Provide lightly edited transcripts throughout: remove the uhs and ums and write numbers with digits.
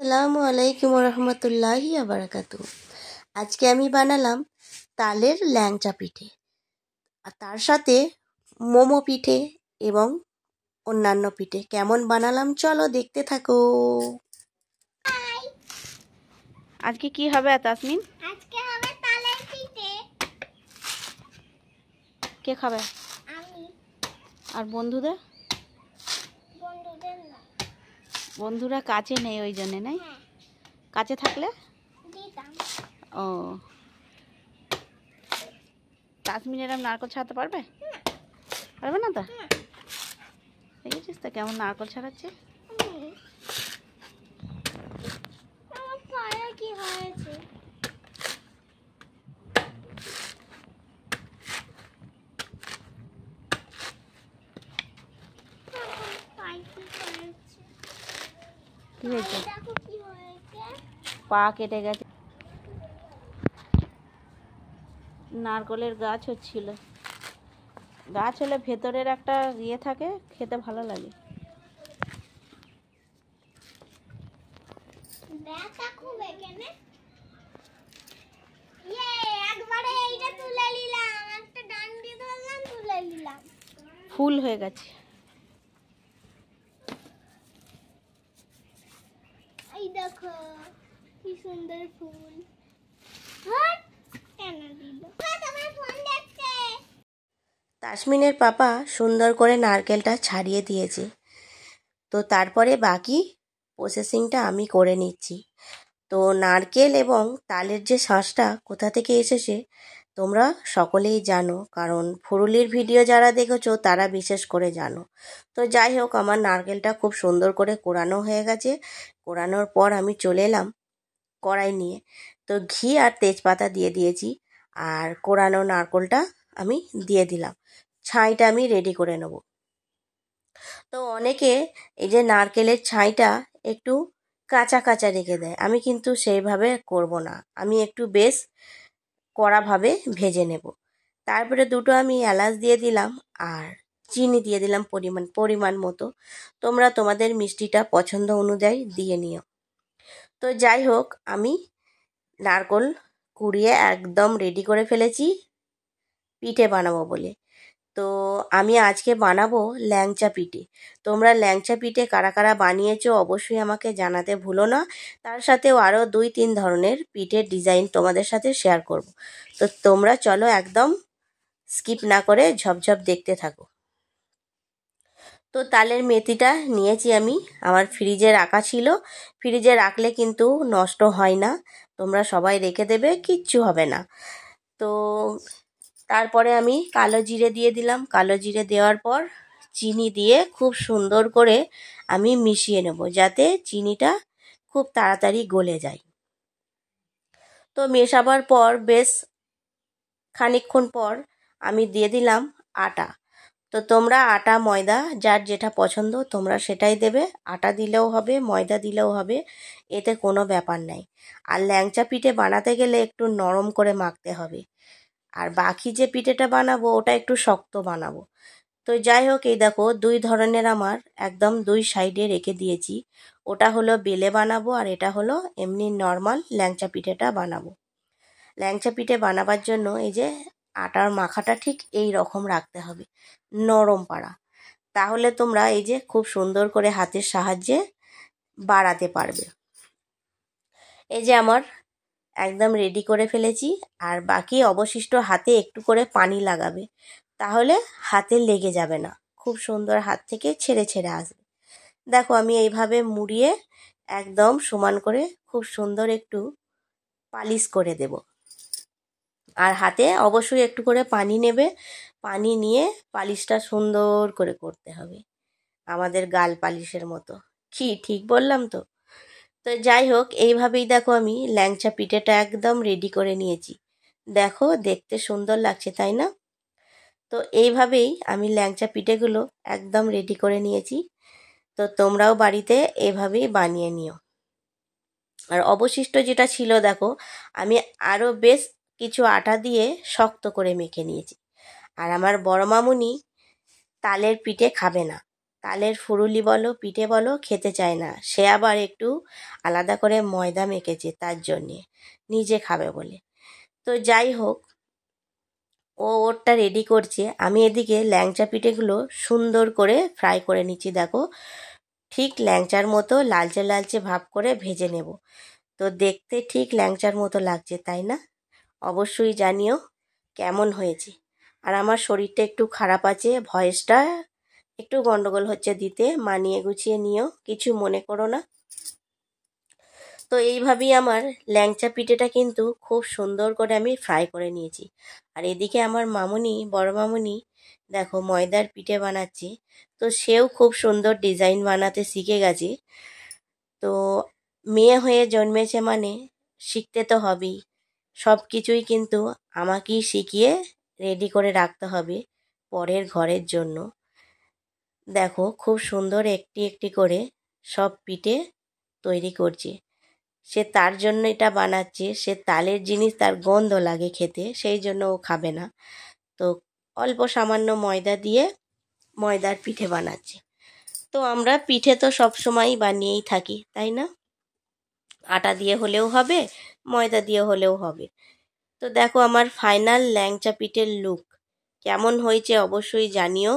আসসালামু আলাইকুম রহমতুল্লাহি আবরাকাতু। আজকে আমি বানালাম তালের ল্যাংচা পিঠে, আর তার সাথে মোমো পিঠে এবং অন্যান্য পিঠে। কেমন বানালাম চলো দেখতে থাকো। আজকে কি হবে তাসমিন? আজকে হবে তালের পিঠে। কে খাবে? আমি। আর বন্ধুদের? বন্ধুদের না। বন্ধুরা কাছে নেই ওই জন্যে, নাই? হ্যাঁ। কাছে থাকলে দিতাম। ও, তাসমিন এরম নারকল ছাড়াতে পারবে? পারবে না তো? দেখেছিস তো কেমন নারকল ছাড়াচ্ছে। আমার পায়ে কি হয়েছে? কি হয়েছে? দেখো কি হয়েছে। পা কেটে গেছে। নারকলের গাছ হচ্ছিল। গাছ হলে ভেতরের একটা ইয়ে থাকে, খেতে ভালো লাগে। ব্যথা খুব এখানে। একবারে এইটা তুলে নিলাম, একটা ডান্ডি ধরলাম, তুলে নিলাম। ফুল হয়ে গেছে। এই দেখো কি সুন্দর ফুল। কেন দিল? তোমার ফোন দেখছে। তাসমিনের পাপা সুন্দর করে নারকেলটা ছাড়িয়ে দিয়েছে, তো তারপরে বাকি প্রসেসিংটা আমি করে নিচ্ছি। তো নারকেল এবং তালের যে শাঁসটা কোথা থেকে এসেছে তোমরা সকলেই জানো, কারণ ফুরুলির ভিডিও যারা দেখেছো তারা বিশেষ করে জানো। তো যাই হোক, আমার নারকেলটা খুব সুন্দর করে কোরানো হয়ে গেছে। কোরানোর পর আমি চলে এলাম কড়াই নিয়ে। তো ঘি আর তেজপাতা দিয়ে দিয়েছি, আর কোরানো নারকেলটা আমি দিয়ে দিলাম। ছাইটা আমি রেডি করে নেব। তো অনেকে এই যে নারকেলের ছাইটা একটু কাঁচা কাঁচা রেখে দেয়, আমি কিন্তু সেইভাবে করব না। আমি একটু বেশ কড়াভাবে ভেজে নেব। তারপরে দুটো আমি এলাচ দিয়ে দিলাম, আর চিনি দিয়ে দিলাম পরিমাণ মতো। তোমরা তোমাদের মিষ্টিটা পছন্দ অনুযায়ী দিয়ে নিও। তো যাই হোক, আমি নারকেল কুড়িয়ে একদম রেডি করে ফেলেছি পিঠে বানাবো বলে। তো আমি আজকে বানাবো ল্যাংচা পিঠে। তোমরা ল্যাংচা পিঠে কারা কারা বানিয়েছো অবশ্যই আমাকে জানাতে ভুলো না। তার সাথেও আরও 2-3 ধরনের পিঠের ডিজাইন তোমাদের সাথে শেয়ার করব। তো তোমরা চলো একদম স্কিপ না করে ঝপঝপ দেখতে থাকো। তো তালের মেথিটা নিয়েছি আমি, আমার ফ্রিজে রাখা ছিল। ফ্রিজে রাখলে কিন্তু নষ্ট হয় না, তোমরা সবাই রেখে দেবে, কিচ্ছু হবে না। তো তারপরে আমি কালো জিরে দিয়ে দিলাম। কালো জিরে দেওয়ার পর চিনি দিয়ে খুব সুন্দর করে আমি মিশিয়ে নেব, যাতে চিনিটা খুব তাড়াতাড়ি গলে যায়। তো মেশাবার পর বেশ খানিকক্ষণ পর আমি দিয়ে দিলাম আটা। তো তোমরা আটা ময়দা যার যেটা পছন্দ তোমরা সেটাই দেবে। আটা দিলেও হবে, ময়দা দিলেও হবে, এতে কোনো ব্যাপার নাই। আর ল্যাংচা পিঠে বানাতে গেলে একটু নরম করে মাখতে হবে, আর বাকি যে পিঠেটা বানাবো ওটা একটু শক্ত বানাবো। তো যাই হোক, এই দেখো 2 ধরনের আমার একদম 2 সাইডে রেখে দিয়েছি। ওটা হলো বেলে বানাবো, আর এটা হলো এমনি নর্মাল ল্যাংচা পিঠেটা বানাবো। ল্যাংচা পিঠে বানাবার জন্য এই যে আটার মাখাটা ঠিক এই রকম রাখতে হবে, নরম পাড়া। তাহলে তোমরা এই যে খুব সুন্দর করে হাতের সাহায্যে বাড়াতে পারবে। এই যে আমার একদম রেডি করে ফেলেছি, আর বাকি অবশিষ্ট হাতে একটু করে পানি লাগাবে, তাহলে হাতে লেগে যাবে না, খুব সুন্দর হাত থেকে ছেড়ে ছেড়ে আসবে। দেখো আমি এইভাবে মুড়িয়ে একদম সমান করে খুব সুন্দর একটু পালিশ করে দেব। আর হাতে অবশ্যই একটু করে পানি নেবে, পানি নিয়ে পালিশটা সুন্দর করে করতে হবে, আমাদের গাল পালিশের মতো। কি ঠিক বললাম তো? তো যাই হোক, এইভাবেই দেখো আমি ল্যাংচা পিঠেটা একদম রেডি করে নিয়েছি। দেখো দেখতে সুন্দর লাগছে, তাই না? তো এইভাবেই আমি ল্যাংচা পিঠেগুলো একদম রেডি করে নিয়েছি। তো তোমরাও বাড়িতে এভাবেই বানিয়ে নিও। আর অবশিষ্ট যেটা ছিল দেখো, আমি আরও বেশ কিছু আটা দিয়ে শক্ত করে মেখে নিয়েছি। আর আমার বড় মামুনি তালের পিঠে খাবে না, তালের ফুরুলি বলো পিঠে বলো খেতে চায় না, সে আবার একটু আলাদা করে ময়দা মেখেছে তার জন্যে, নিজে খাবে বলে। তো যাই হোক, ও ওরটা রেডি করছে, আমি এদিকে ল্যাংচা পিঠেগুলো সুন্দর করে ফ্রাই করে নিচ্ছি। দেখো, ঠিক ল্যাংচার মতো লালচে লালচে ভাব করে ভেজে নেব। তো দেখতে ঠিক ল্যাংচার মতো লাগছে, তাই না? অবশ্যই জানিও কেমন হয়েছে। আর আমার শরীরটা একটু খারাপ আছে, ভয়েসটা একটু গন্ডগোল হচ্ছে দিতে, মানিয়ে গুছিয়ে নিও, কিছু মনে করো না। তো এইভাবেই আমার ল্যাংচা পিঠেটা কিন্তু খুব সুন্দর করে আমি ফ্রাই করে নিয়েছি। আর এদিকে আমার মামুনি, বড় মামুনি, দেখো ময়দার পিঠে বানাচ্ছে। তো সেও খুব সুন্দর ডিজাইন বানাতে শিখে গেছে। তো মেয়ে হয়ে জন্মেছে মানে শিখতে তো হবেই, সব কিছুই কিন্তু আমাকেই শিখিয়ে রেডি করে রাখতে হবে পরের ঘরের জন্য। দেখো খুব সুন্দর একটি একটি করে সব পিঠে তৈরি করছে। সে তার জন্য এটা বানাচ্ছে, সে তালের জিনিস তার গন্ধ লাগে খেতে, সেই জন্য ও খাবে না। তো অল্প সামান্য ময়দা দিয়ে ময়দার পিঠে বানাচ্ছে। তো আমরা পিঠে তো সবসময়ই বানিয়েই থাকি, তাই না? আটা দিয়ে হলেও হবে, ময়দা দিয়ে হলেও হবে। তো দেখো আমার ফাইনাল ল্যাংচা পিঠের লুক কেমন হয়েছে অবশ্যই জানিও।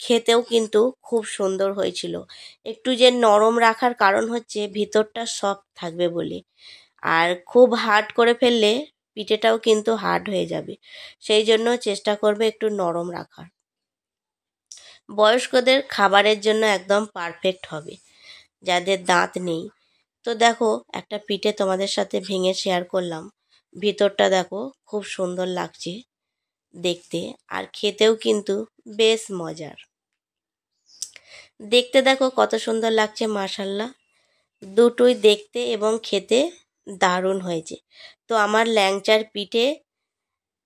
খেতেও কিন্তু খুব সুন্দর হয়েছিল। একটু যে নরম রাখার কারণ হচ্ছে ভিতরটা সফট থাকবে বলে, আর খুব হার্ড করে ফেললে পিঠেটাও কিন্তু হার্ড হয়ে যাবে, সেই জন্য চেষ্টা করবে একটু নরম রাখার। বয়স্কদের খাবারের জন্য একদম পারফেক্ট হবে, যাদের দাঁত নেই। তো দেখো একটা পিঠে তোমাদের সাথে ভেঙে শেয়ার করলাম, ভিতরটা দেখো খুব সুন্দর লাগছে দেখতে, আর খেতেও কিন্তু বেশ মজার। দেখতে দেখো কত সুন্দর লাগছে, মাশাল্লাহ, দুটোই দেখতে এবং খেতে দারুণ হয়েছে। তো আমার ল্যাংচার পিঠে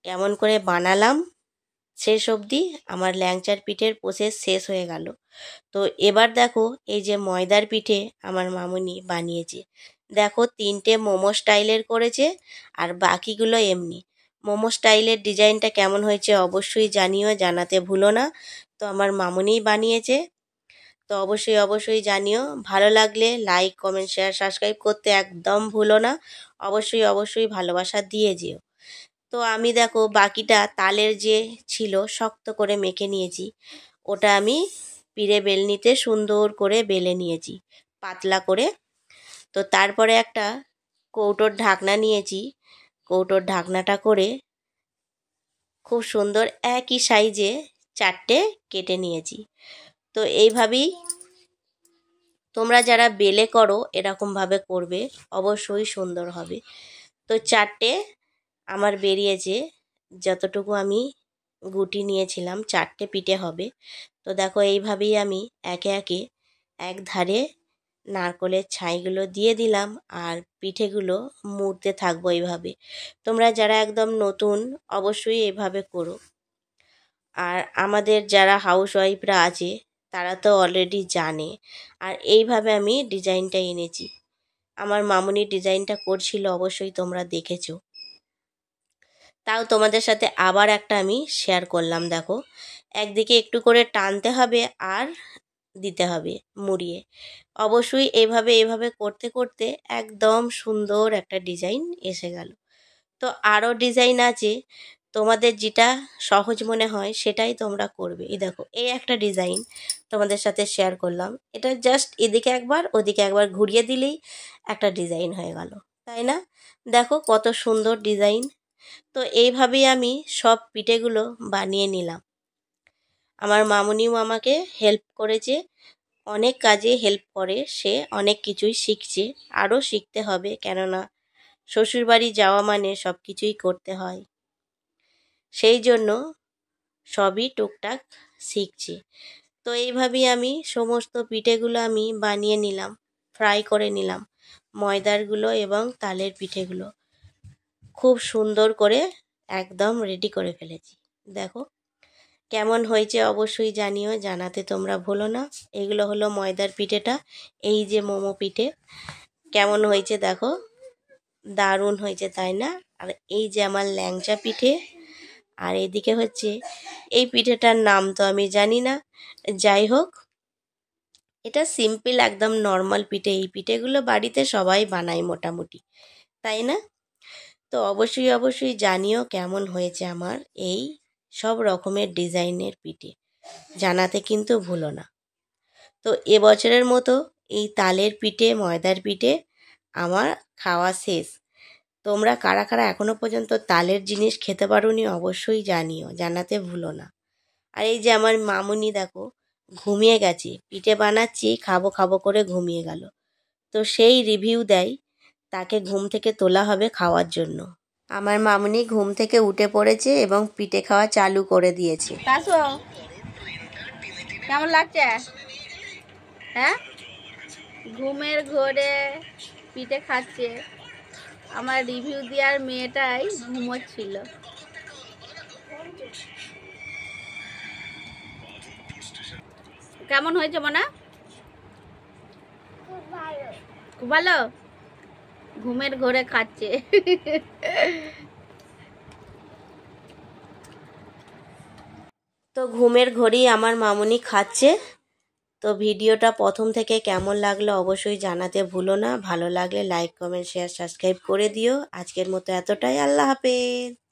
কেমন করে বানালাম শেষ অবধি, আমার ল্যাংচার পিঠের প্রসেস শেষ হয়ে গেল। তো এবার দেখো এই যে ময়দার পিঠে আমার মামুনি বানিয়েছে, দেখো 3টে মোমো স্টাইলের করেছে আর বাকিগুলো এমনি। মোমো স্টাইলের ডিজাইনটা কেমন হয়েছে অবশ্যই জানিও, জানাতে ভুলো না। তো আমার মামুনিই বানিয়েছে। তো অবশ্যই অবশ্যই জানিও, ভালো লাগলে লাইক কমেন্ট শেয়ার সাবস্ক্রাইব করতে একদম ভুলো না। অবশ্যই অবশ্যই ভালোবাসা দিয়ে যেও। তো আমি দেখো বাকিটা তালের যে ছিল শক্ত করে মেখে নিয়েছি, ওটা আমি পিড়ে বেলনিতে সুন্দর করে বেলে নিয়েছি পাতলা করে। তো তারপরে একটা কৌটোর ঢাকনা নিয়েছি, কৌটোর ঢাকনাটা করে খুব সুন্দর একই সাইজে 4টে কেটে নিয়েছি। তো এইভাবেই তোমরা যারা বেলে করো এরকমভাবে করবে, অবশ্যই সুন্দর হবে। তো 4টে আমার বেরিয়েছে, যতটুকু আমি গুটি নিয়েছিলাম 4টে পিঠে হবে। তো দেখো এইভাবেই আমি একে একে এক ধারে নারকলের ছাইগুলো দিয়ে দিলাম আর পিঠেগুলো মুড়তে থাকবো এইভাবে। তোমরা যারা একদম নতুন অবশ্যই এভাবে করো, আর আমাদের যারা হাউসওয়াইফরা আছে তারা তো অলরেডি জানে। আর এইভাবে আমি ডিজাইনটা এনেছি, আমার মামুনি ডিজাইনটা করছিল, অবশ্যই তোমরা দেখেছো। তাও তোমাদের সাথে আবার একটা আমি শেয়ার করলাম। দেখো একদিকে একটু করে টানতে হবে আর দিতে হবে মুড়িয়ে। অবশ্যই এভাবে করতে করতে একদম সুন্দর একটা ডিজাইন এসে গেল। তো আরও ডিজাইন আছে, তোমাদের যেটা সহজ মনে হয় সেটাই তোমরা করবে। এই দেখো এই একটা ডিজাইন তোমাদের সাথে শেয়ার করলাম, এটা জাস্ট এদিকে একবার ওদিকে একবার ঘুরিয়ে দিলেই একটা ডিজাইন হয়ে গেল, তাই না? দেখো কত সুন্দর ডিজাইন। তো এইভাবেই আমি সব পিঠেগুলো বানিয়ে নিলাম। আমার মামুনিও আমাকে হেল্প করেছে, অনেক কাজে হেল্প করে সে, অনেক কিছুই শিখছে, আরও শিখতে হবে, কেননা শ্বশুরবাড়ি যাওয়া মানে সব কিছুই করতে হয়, সেই জন্য সবই টুকটাক শিখছি। তো এইভাবেই আমি সমস্ত পিঠেগুলো আমি বানিয়ে নিলাম, ফ্রাই করে নিলাম ময়দারগুলো এবং তালের পিঠেগুলো খুব সুন্দর করে একদম রেডি করে ফেলেছি। দেখো কেমন হয়েছে অবশ্যই জানিও, জানাতে তোমরা ভুলো না। এগুলো হলো ময়দার পিঠেটা, এই যে মোমো পিঠে কেমন হয়েছে দেখো, দারুণ হয়েছে তাই না? আর এই যে আমার ল্যাংচা পিঠে, আর এদিকে হচ্ছে এই পিঠেটার নাম তো আমি জানি না, যাই হোক এটা সিম্পল একদম নর্মাল পিঠে। এই পিঠেগুলো বাড়িতে সবাই বানায় মোটামুটি, তাই না? তো অবশ্যই অবশ্যই জানিও কেমন হয়েছে আমার এই সব রকমের ডিজাইনের পিঠে, জানাতে কিন্তু ভুলো না। তো এবছরের মতো এই তালের পিঠে ময়দার পিঠে আমার খাওয়া শেষ। তোমরা কারা কারা এখনও পর্যন্ত তালের জিনিস খেতে পারোনি অবশ্যই জানিও, জানাতে ভুলো না। আর এই যে আমার মামুনি দেখো ঘুমিয়ে গেছে, পিঠে বানাচ্ছি খাবো খাবো করে ঘুমিয়ে গেল। তো সেই রিভিউ দেয়, তাকে ঘুম থেকে তোলা হবে খাওয়ার জন্য। আমার মামুনি ঘুম থেকে উঠে পড়েছে এবং পিঠে খাওয়া চালু করে দিয়েছে। তাসো কেমন লাগছে? হ্যাঁ, ঘুমের ঘোরে পিঠে খাচ্ছে। আমার রিভিউ দেওয়ার মেয়েটাই ঘুমোচ্ছিল। কেমন হয়েছে মনা? খুব ভালো। খুব ভালো। ঘুমের ঘোরে খাচ্ছে। তো ঘুমের ঘড়ি আমার মামুনি খাচ্ছে। তো ভিডিওটা প্রথম থেকে কেমন লাগলো অবশ্যই জানাতে ভুলো না। ভালো লাগলে লাইক কমেন্ট শেয়ার সাবস্ক্রাইব করে দিও। আজকের মতো এতটাই। আল্লাহ হাফেজ।